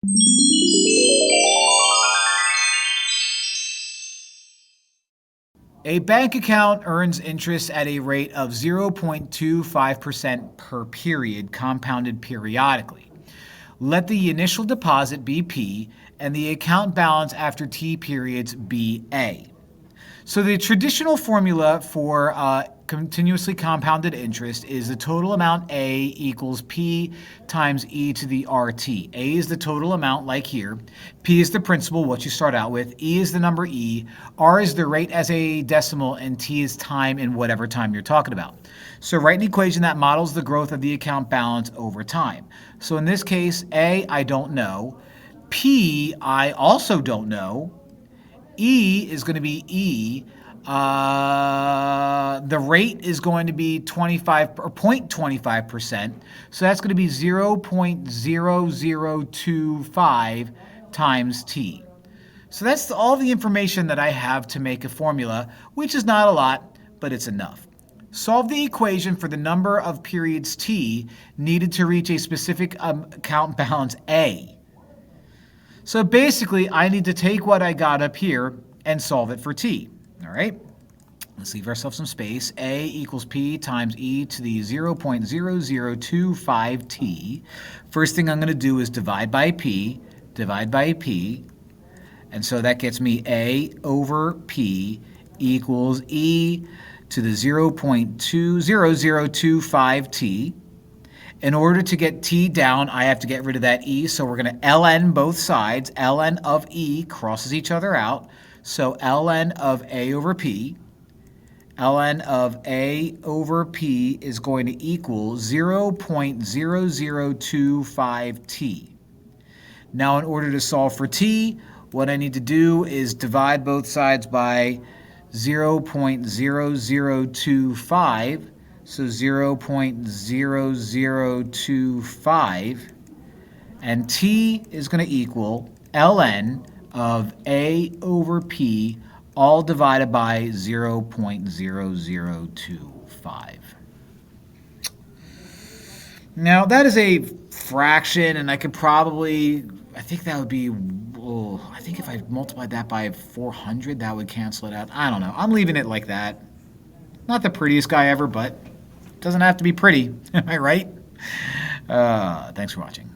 A bank account earns interest at a rate of 0.25% per period, compounded periodically. Let the initial deposit be P and the account balance after T periods be A. So the traditional formula for continuously compounded interest is the total amount A equals P times e to the RT. A is the total amount, like here. P is the principal, what you start out with. E is the number E. R is the rate as a decimal, and T is time in whatever time you're talking about. So write an equation that models the growth of the account balance over time. So in this case, A, I don't know. P, I also don't know. E is going to be E. The rate is going to be 25 or 0.25%. So that's going to be 0.0025 times T. So that's all the information that I have to make a formula, which is not a lot, but it's enough. Solve the equation for the number of periods T needed to reach a specific account balance A. So basically, I need to take what I got up here and solve it for T. All right? Let's leave ourselves some space. A equals P times e to the 0.0025 T. First thing I'm going to do is divide by P. And so that gets me A over P equals e to the 0.20025 T. In order to get T down, I have to get rid of that E, so we're going to ln both sides. ln of E crosses each other out, so ln of A over P. ln of A over P is going to equal 0.0025 T. Now, in order to solve for T, what I need to do is divide both sides by 0.0025. So 0.0025, and T is going to equal ln of A over P, all divided by 0.0025. Now that is a fraction, and I could probably, I think that would be, I think if I multiplied that by 400, that would cancel it out. I don't know. I'm leaving it like that. Not the prettiest guy ever, but doesn't have to be pretty. Am I right? Thanks for watching.